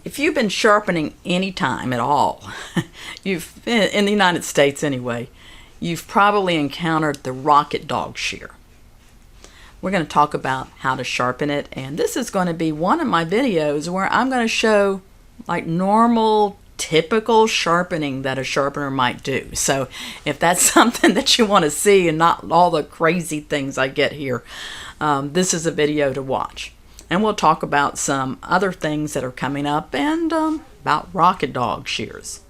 If you've been sharpening any time at all, in the United States anyway, you've probably encountered the Roc-it dog shear. We're going to talk about how to sharpen it, and this is going to be one of my videos where I'm going to show like normal, typical sharpening that a sharpener might do. So if that's something that you want to see and not all the crazy things I get here, this is a video to watch. And we'll talk about some other things that are coming up and about Roc-it dog shears.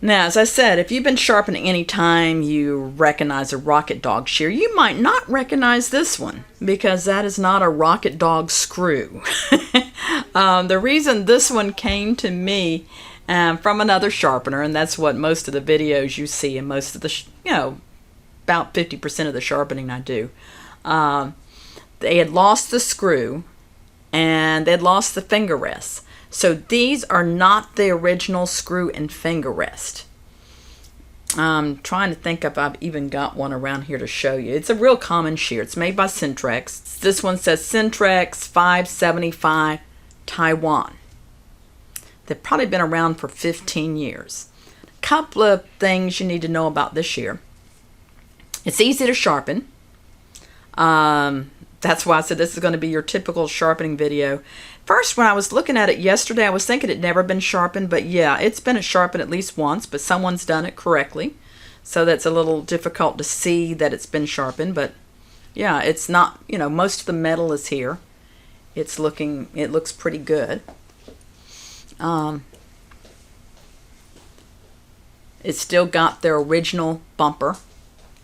Now, as I said, if you've been sharpening any time you recognize a Roc-it dog shear, you might not recognize this one because that is not a Roc-it dog screw. The reason this one came to me from another sharpener, and that's what most of the videos you see and most of the, about 50% of the sharpening I do, they had lost the screw and they'd lost the finger rest. So these are not the original screw and finger rest. I'm trying to think if I've even got one around here to show you. It's a real common shear. It's made by Centrex. This one says Centrex 575 Taiwan. They've probably been around for 15 years. A couple of things you need to know about this shear. It's easy to sharpen. That's why I said this is going to be your typical sharpening video. First, when I was looking at it yesterday, I was thinking it'd never been sharpened, but yeah, it's been sharpened at least once, but someone's done it correctly. So that's a little difficult to see that it's been sharpened, but yeah, it's not, most of the metal is here. It looks pretty good. It's still got their original bumper,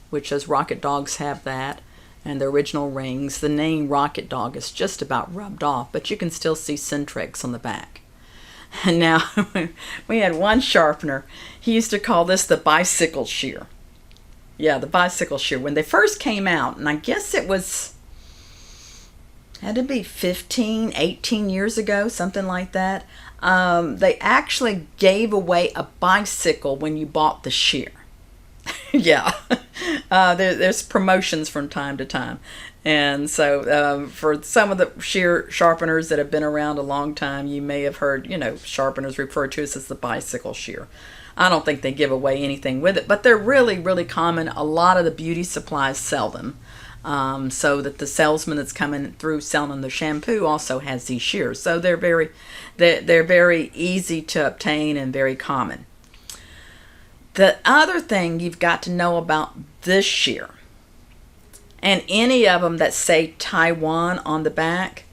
which as Roc-it dogs have that, and the original rings. The name Roc-it dog is just about rubbed off, but you can still see Centrex on the back. And now, we had one sharpener, he used to call this the bicycle shear. Yeah, the bicycle shear. When they first came out, and I guess it had to be 15, 18 years ago, something like that, they actually gave away a bicycle when you bought the shear. Yeah, there's promotions from time to time, and so for some of the shear sharpeners that have been around a long time, you may have heard sharpeners refer to as the bicycle shear. I don't think they give away anything with it, but they're really, really common. A lot of the beauty supplies sell them, so that the salesman that's coming through selling the shampoo also has these shears. So they're very easy to obtain and very common. The other thing you've got to know about this shear, and any of them that say Taiwan on the back,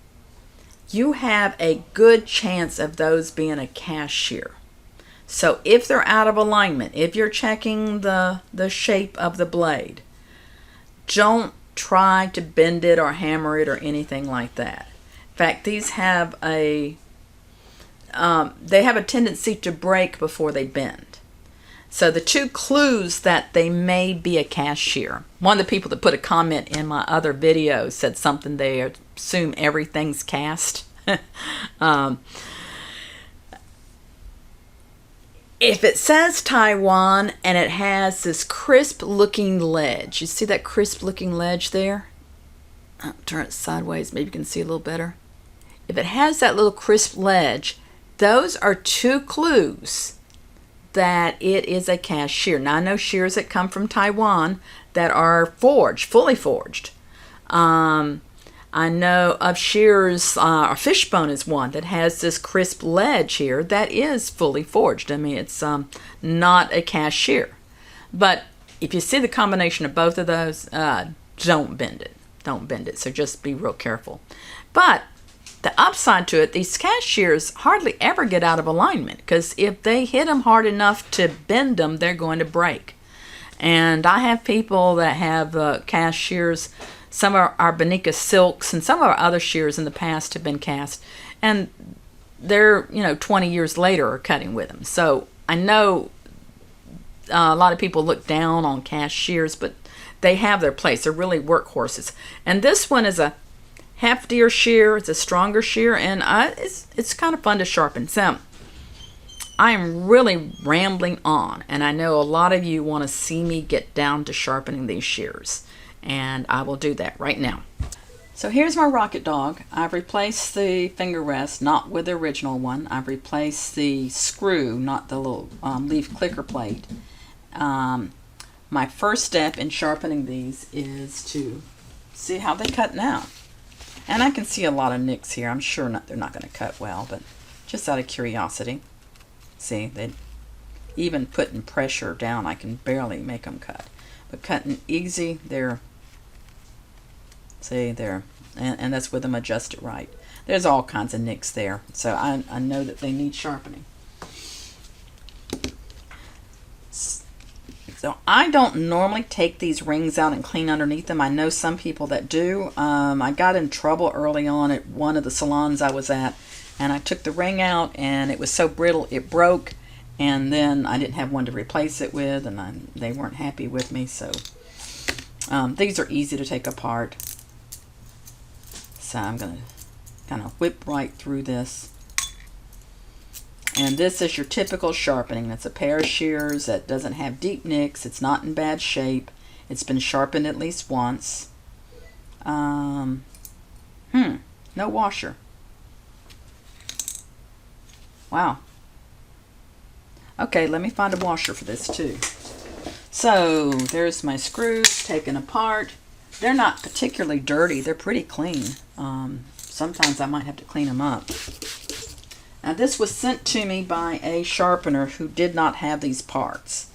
you have a good chance of those being a cast shear. So if they're out of alignment, if you're checking the shape of the blade, don't try to bend it or hammer it or anything like that. In fact, these have they have a tendency to break before they bend. So the two clues that they may be a cast shear. One of the people that put a comment in my other video said something, they assume everything's cast. If it says Taiwan and it has this crisp looking ledge, you see that crisp looking ledge there? I'll turn it sideways, maybe you can see a little better. If it has that little crisp ledge, those are two clues that it is a cast shear. Now I know shears that come from Taiwan that are forged, fully forged. I know of shears, fishbone is one that has this crisp ledge here that is fully forged. I mean, it's not a cast shear. But if you see the combination of both of those, don't bend it. Don't bend it. So just be real careful. But the upside to it, these cast shears hardly ever get out of alignment, because if they hit them hard enough to bend them, they're going to break. And I have people that have cast shears. Some of our Bonika silks and some of our other shears in the past have been cast, and they're 20 years later are cutting with them. So I know a lot of people look down on cast shears, but they have their place. They're really workhorses. And this one is a heftier shear. It's a stronger shear, and it's kind of fun to sharpen. So I am really rambling on, and I know a lot of you want to see me get down to sharpening these shears, and I will do that right now. So here's my Roc-it dog. I've replaced the finger rest, not with the original one. I've replaced the screw, not the little leaf clicker plate. My first step in sharpening these is to see how they cut now. And I can see a lot of nicks here. I'm sure they're not going to cut well, but just out of curiosity. See, they even putting pressure down, I can barely make them cut. But cutting easy, and that's with them adjusted right. There's all kinds of nicks there, so I know that they need sharpening. So I don't normally take these rings out and clean underneath them. I know some people that do. I got in trouble early on at one of the salons I was at, and I took the ring out and it was so brittle it broke, and then I didn't have one to replace it with, and they weren't happy with me. So these are easy to take apart. So I'm going to kind of whip right through this. And this is your typical sharpening. That's a pair of shears that doesn't have deep nicks. It's not in bad shape. It's been sharpened at least once. No washer. Wow. Okay, let me find a washer for this too. So there's my screws taken apart. They're not particularly dirty. They're pretty clean. Sometimes I might have to clean them up. Now this was sent to me by a sharpener who did not have these parts.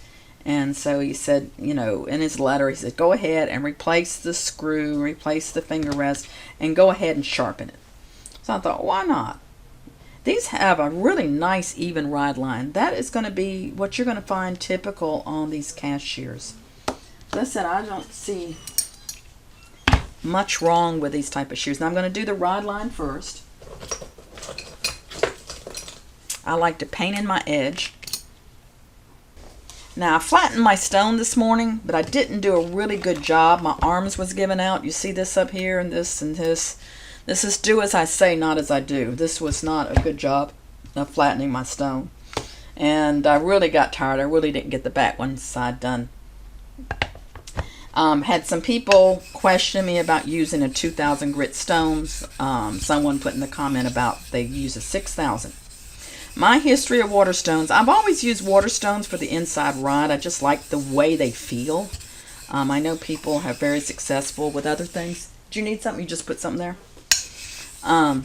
And so he said, in his letter, he said, go ahead and replace the screw, replace the finger rest, and go ahead and sharpen it. So I thought, why not? These have a really nice even ride line. That is going to be what you're going to find typical on these cast shears. As I said, I don't see much wrong with these type of shears. Now I'm going to do the ride line first. I like to paint in my edge. Now I flattened my stone this morning, but I didn't do a really good job. My arms was giving out. You see this up here and this and this. This is do as I say, not as I do. This was not a good job of flattening my stone. And I really got tired. I really didn't get the back one side done. Had some people question me about using a 2,000 grit stones. Someone put in the comment about they use a 6,000. My history of water stones, I've always used water stones for the inside rod. I just like the way they feel. I know people have very successful with other things. Do you need something? You just put something there. I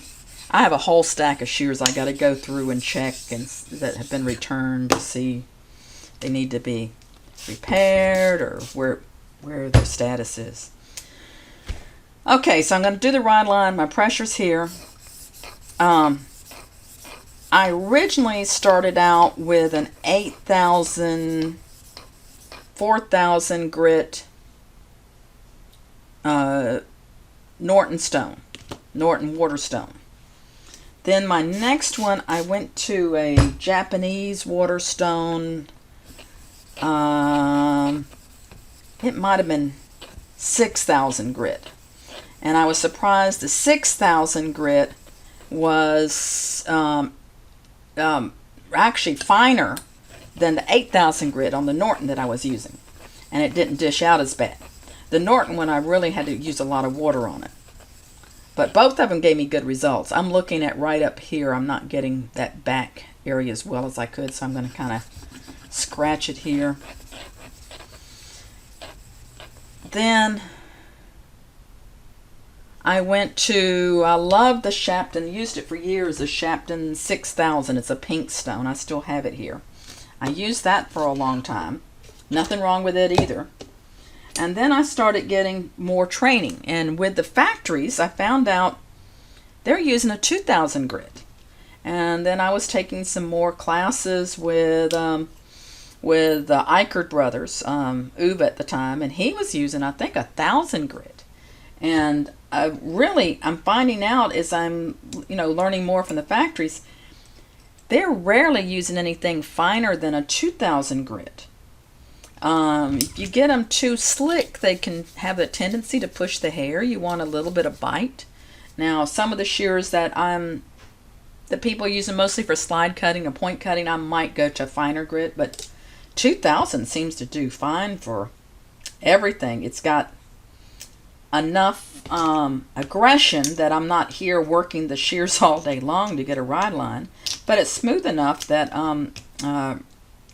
have a whole stack of shears I got to go through and check and that have been returned to see they need to be repaired or where their status is. Okay, so I'm going to do the ride line. My pressure's here. I originally started out with an 8,000, 4,000 grit Norton stone, Norton water stone. Then my next one, I went to a Japanese water stone. It might have been 6,000 grit. And I was surprised the 6,000 grit was actually finer than the 8,000 grit on the Norton that I was using. And it didn't dish out as bad. The Norton one, I really had to use a lot of water on it. But both of them gave me good results. I'm looking at right up here. I'm not getting that back area as well as I could, so I'm going to kind of scratch it here. Then I love the Shapton, used it for years, the Shapton 6,000. It's a pink stone. I still have it here. I used that for a long time. Nothing wrong with it either. And then I started getting more training. And with the factories, I found out they're using a 2,000 grit. And then I was taking some more classes with Eichert Brothers, Uwe at the time, and he was using, I think, 1,000 grit. And I'm finding out as I'm, learning more from the factories, they're rarely using anything finer than a 2,000 grit. If you get them too slick, they can have a tendency to push the hair. You want a little bit of bite. Now, some of the shears that people use them mostly for slide cutting or point cutting, I might go to finer grit, but 2,000 seems to do fine for everything. It's got enough aggression that I'm not here working the shears all day long to get a ride line, but it's smooth enough that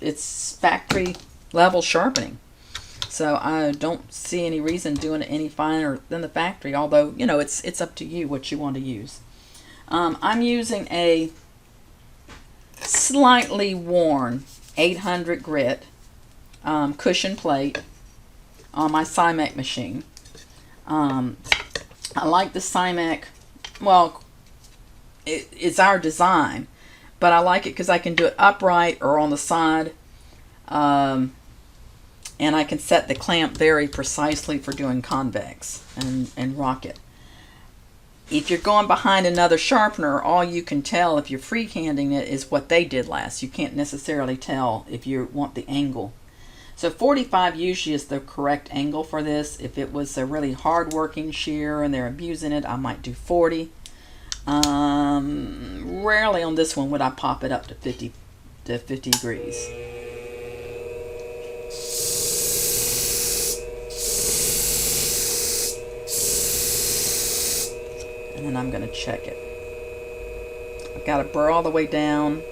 it's factory level sharpening. So I don't see any reason doing it any finer than the factory, although, you know, it's up to you what you want to use. I'm using a slightly worn 800 grit cushion plate on my Simek machine. I like the Simek, well, it's our design, but I like it because I can do it upright or on the side. And I can set the clamp very precisely for doing convex and Roc-it. If you're going behind another sharpener, all you can tell if you're freehanding it is what they did last. You can't necessarily tell if you want the angle. So 45 usually is the correct angle for this. If it was a really hard-working shear and they're abusing it, I might do 40. Rarely on this one would I pop it up to 50 degrees. And then I'm going to check it. I've got to burr all the way down.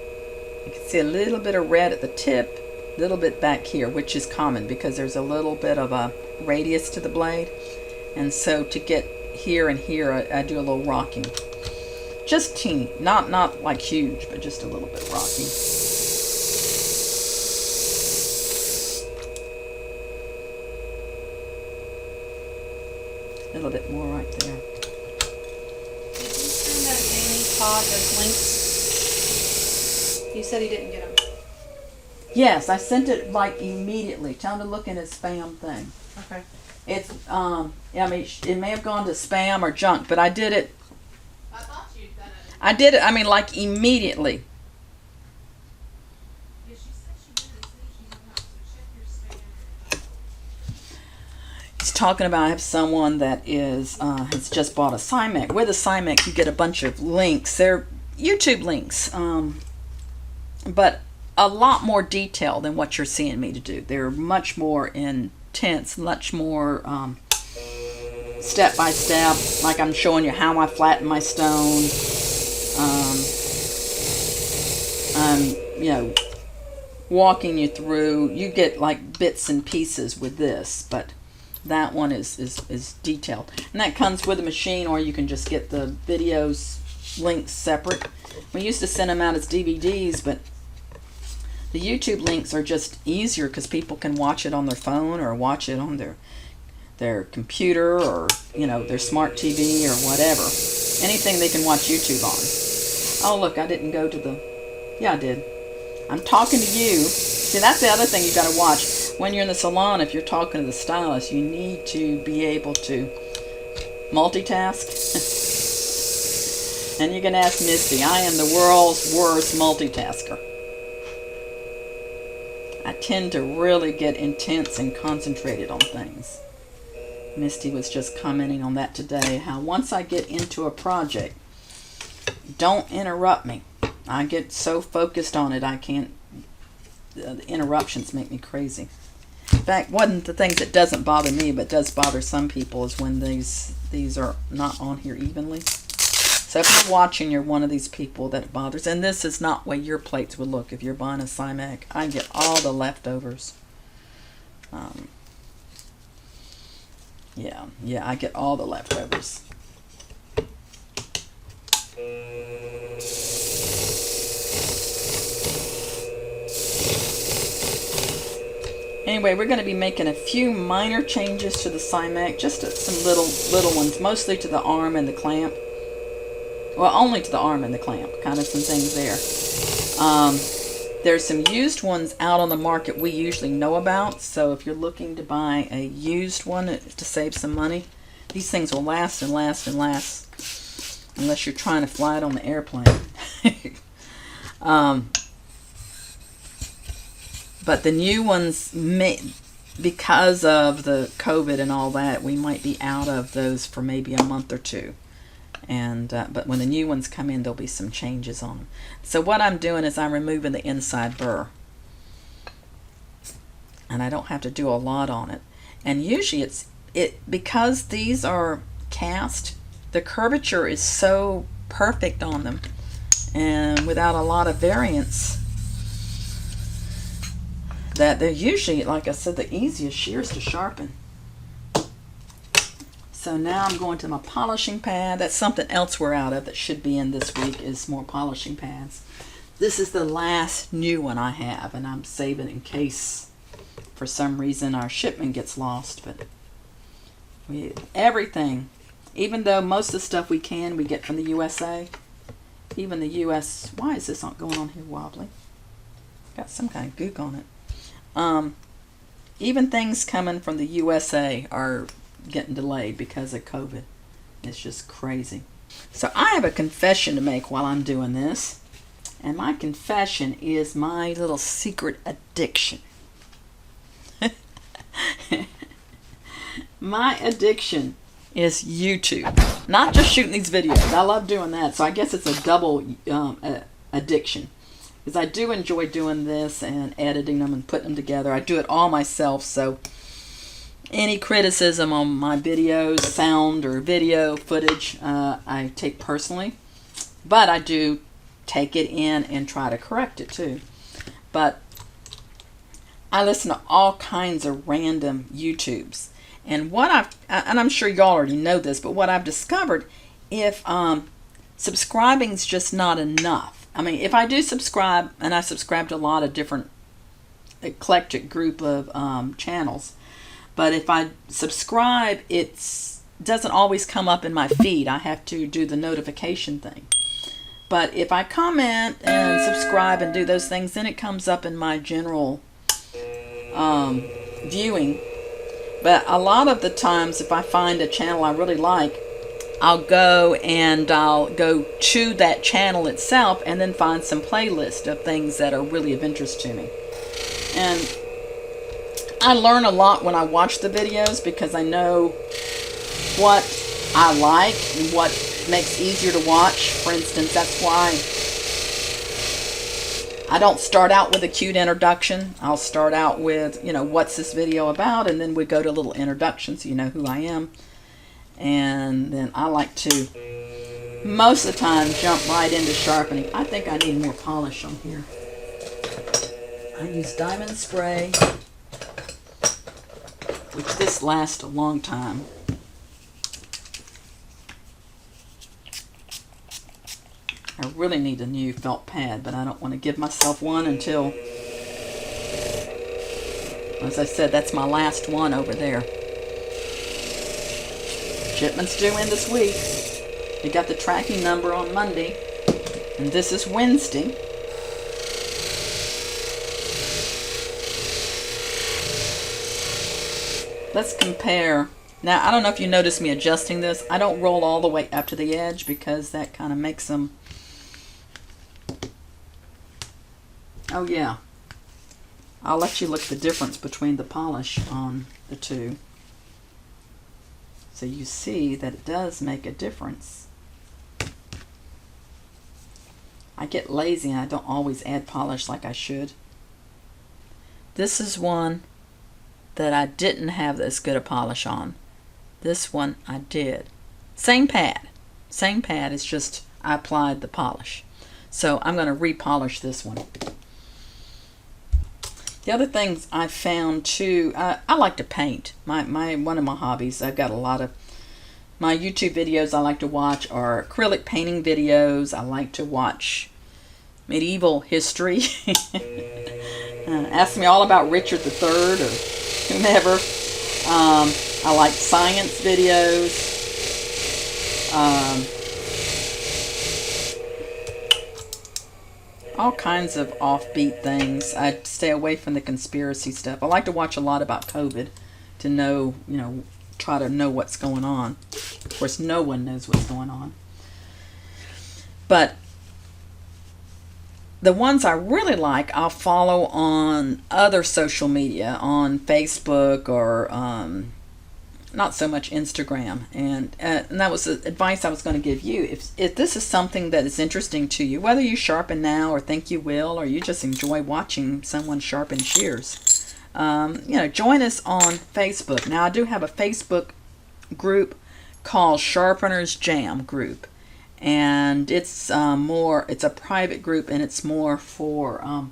You can see a little bit of red at the tip, a little bit back here, which is common because there's a little bit of a radius to the blade. And so to get here and here, I do a little rocking. Just teeny, not like huge, but just a little bit rocking. A little bit more right there. Todd those links. You said he didn't get them. Yes, I sent it like immediately. Tell him to look in his spam thing. Okay. It's I mean, it may have gone to spam or junk, but I did it. I thought you'd done it. I did it. I mean, like immediately. Yeah, she said she did it. She didn't know, so check your spam. He's talking about I have someone that is has just bought a Simek. With a Simek, you get a bunch of links. They're YouTube links, but a lot more detail than what you're seeing me to do. They're much more intense, much more step by step. Like I'm showing you how I flatten my stone. I'm, you know, walking you through. You get like bits and pieces with this, but that one is detailed. And that comes with a machine, or you can just get the videos links separate. We used to send them out as DVDs, but the YouTube links are just easier because people can watch it on their phone or watch it on their computer or, you know, their smart TV or whatever. Anything they can watch YouTube on. Oh, look, I didn't go to the... Yeah, I did. I'm talking to you. See, that's the other thing you got to watch. When you're in the salon, if you're talking to the stylist, you need to be able to multitask. And you can ask Misty. I am the world's worst multitasker. I tend to really get intense and concentrated on things. Misty was just commenting on that today, how once I get into a project, don't interrupt me. I get so focused on it, I can't, the interruptions make me crazy. In fact, one of the things that doesn't bother me, but does bother some people, is when these are not on here evenly. So if you're watching, you're one of these people that it bothers. And this is not where your plates would look if you're buying a Simek. I get all the leftovers. Yeah, I get all the leftovers. Anyway, we're going to be making a few minor changes to the Simek, just some little ones, mostly to the arm and the clamp. Well, only to the arm and the clamp, kind of some things there. There's some used ones out on the market we usually know about, so if you're looking to buy a used one to save some money, these things will last and last and last, unless you're trying to fly it on the airplane. But the new ones, because of the COVID and all that, we might be out of those for maybe a month or two. And but when the new ones come in, there'll be some changes on them. So what I'm doing is I'm removing the inside burr. And I don't have to do a lot on it. And usually it's because these are cast, the curvature is so perfect on them, and without a lot of variance, that they're usually, like I said, the easiest shears to sharpen. So now I'm going to my polishing pad. That's something else we're out of that should be in this week, is more polishing pads. This is the last new one I have, and I'm saving in case for some reason our shipment gets lost. But everything, even though most of the stuff we get from the USA, even the US, why is this not going on here wobbly? Got some kind of gook on it. Even things coming from the USA are getting delayed because of COVID. It's just crazy. So I have a confession to make while I'm doing this. And my confession is my little secret addiction. My addiction is YouTube. Not just shooting these videos. I love doing that. So I guess it's a double addiction. Because I do enjoy doing this and editing them and putting them together. I do it all myself, so any criticism on my videos, sound or video footage, I take personally. But I do take it in and try to correct it too. But I listen to all kinds of random YouTubes. And and I'm sure y'all already know this, but what I've discovered, if subscribing's just not enough. I mean, if I do subscribe, and I subscribe to a lot of different eclectic group of channels, but if I subscribe, it doesn't always come up in my feed. I have to do the notification thing. But if I comment and subscribe and do those things, then it comes up in my general viewing. But a lot of the times, if I find a channel I really like, I'll go to that channel itself and then find some playlist of things that are really of interest to me. And I learn a lot when I watch the videos because I know what I like and what makes easier to watch. For instance, that's why I don't start out with a cute introduction. I'll start out with, what's this video about? And then we go to a little introduction so you know who I am. And then I like to, most of the time, jump right into sharpening. I think I need more polish on here. I use diamond spray, which this lasts a long time. I really need a new felt pad, but I don't want to give myself one until, as I said, that's my last one over there. Shipment's due in this week. We got the tracking number on Monday, and this is Wednesday. Let's compare. Now, I don't know if you noticed me adjusting this. I don't roll all the way up to the edge because that kind of makes them... Oh, yeah. I'll let you look at the difference between the polish on the two. So you see that it does make a difference. I get lazy and I don't always add polish like I should. This is one that I didn't have this good a polish on. This one I did. Same pad. Same pad, it's just I applied the polish. So I'm going to repolish this one. The other things I found too, I like to paint. One of my hobbies, I've got a lot of my YouTube videos I like to watch are acrylic painting videos. I like to watch medieval history. Ask me all about Richard III or whomever. I like science videos. All kinds of offbeat things. I stay away from the conspiracy stuff. I like to watch a lot about COVID to know, try to know what's going on. Of course, no one knows what's going on. But the ones I really like, I'll follow on other social media, on Facebook or not so much Instagram. And that was the advice I was going to give you. If this is something that is interesting to you, whether you sharpen now or think you will, or you just enjoy watching someone sharpen shears, join us on Facebook. Now, I do have a Facebook group called Sharpeners Jam group, and it's it's a private group, and it's more for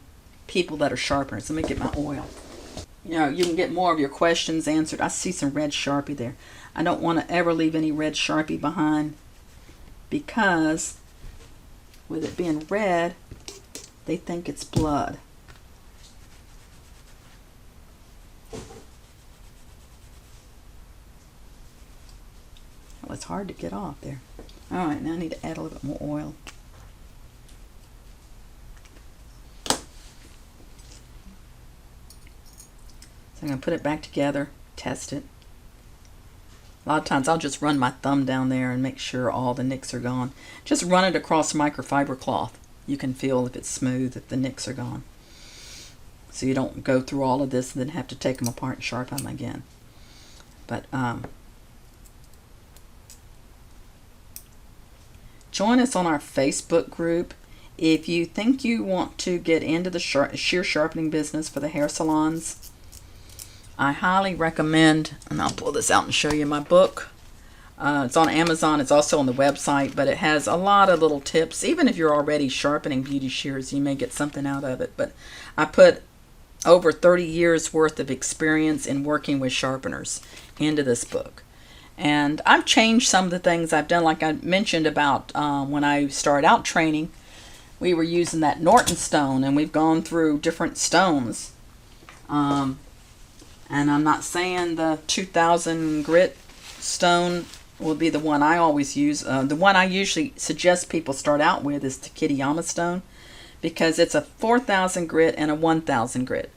people that are sharpeners. Let me get my oil. You can get more of your questions answered. I see some red Sharpie there. I don't want to ever leave any red Sharpie behind, because with it being red, they think it's blood. Well, it's hard to get off there. All right, now I need to add a little bit more oil. I'm going to put it back together, test it. A lot of times I'll just run my thumb down there and make sure all the nicks are gone. Just run it across microfiber cloth. You can feel if it's smooth, if the nicks are gone. So you don't go through all of this and then have to take them apart and sharpen them again. But join us on our Facebook group. If you think you want to get into the shear sharpening business for the hair salons, I highly recommend, and I'll pull this out and show you my book. It's on Amazon. It's also on the website, but it has a lot of little tips. Even if you're already sharpening beauty shears, you may get something out of it. But I put over 30 years worth of experience in working with sharpeners into this book. And I've changed some of the things I've done, like I mentioned about when I started out training, we were using that Norton stone, and we've gone through different stones. And I'm not saying the 2000 grit stone will be the one I always use. The one I usually suggest people start out with is the Kitayama stone, because it's a 4000 grit and a 1000 grit.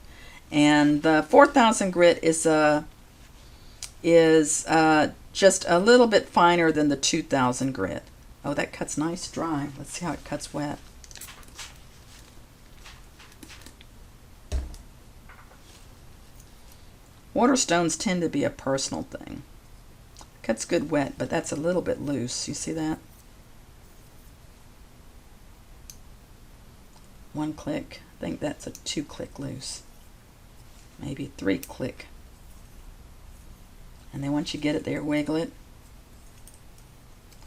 And the 4000 grit is just a little bit finer than the 2000 grit. Oh, that cuts nice dry. Let's see how it cuts wet. Water stones tend to be a personal thing. Cuts good wet, but that's a little bit loose. You see that? One click. I think that's a 2-click loose. Maybe 3-click. And then once you get it there, wiggle it.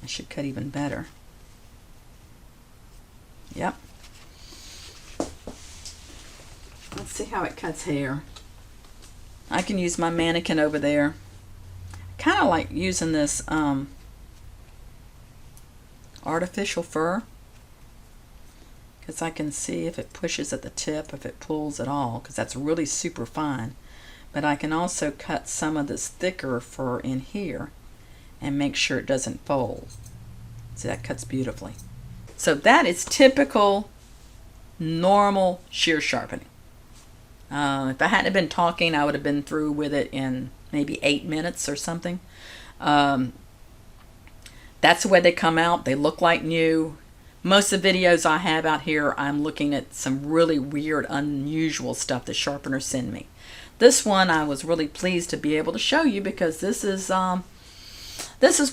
It should cut even better. Yep. Let's see how it cuts hair. I can use my mannequin over there. Kind of like using this artificial fur, because I can see if it pushes at the tip, if it pulls at all, because that's really super fine. But I can also cut some of this thicker fur in here and make sure it doesn't fold. See, that cuts beautifully. So that is typical, normal shear sharpening. If I hadn't been talking, I would have been through with it in maybe 8 minutes or something. That's the way they come out. They look like new. Most of the videos I have out here, I'm looking at some really weird, unusual stuff that sharpeners send me. This one I was really pleased to be able to show you, because this is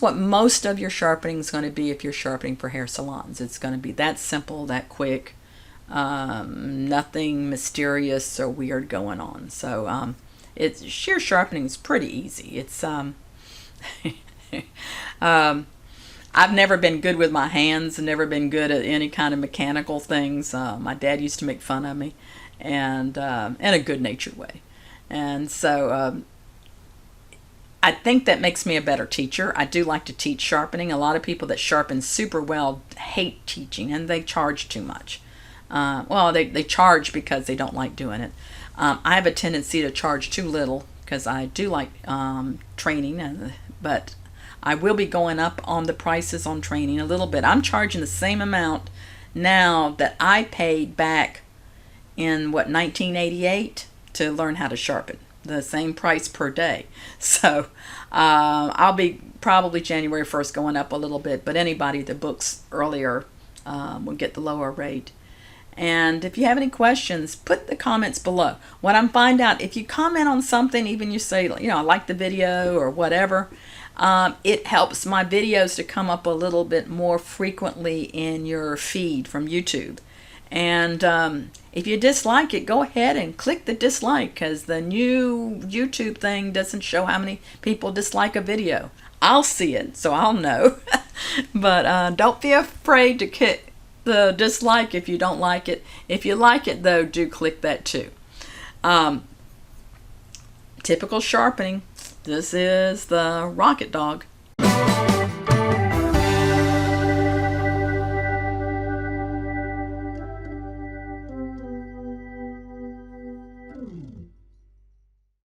what most of your sharpening is going to be if you're sharpening for hair salons. It's going to be that simple, that quick. Nothing mysterious or weird going on. So it's shear sharpening is pretty easy. It's I've never been good with my hands, never been good at any kind of mechanical things. My dad used to make fun of me, and in a good-natured way. And so I think that makes me a better teacher. I do like to teach sharpening. A lot of people that sharpen super well hate teaching, and they charge too much. Well, they charge because they don't like doing it. I have a tendency to charge too little, because I do like training, but I will be going up on the prices on training a little bit. I'm charging the same amount now that I paid back in, 1988 to learn how to sharpen. The same price per day. So I'll be probably January 1st going up a little bit, but anybody that books earlier will get the lower rate. And if you have any questions, put the comments below. When I find out, if you comment on something, even you say, I like the video or whatever, it helps my videos to come up a little bit more frequently in your feed from YouTube. And if you dislike it, go ahead and click the dislike, because the new YouTube thing doesn't show how many people dislike a video. I'll see it, so I'll know. But don't be afraid to hit the dislike if you don't like it. If you like it, though, do click that too. Typical sharpening. This is the Roc-it dog.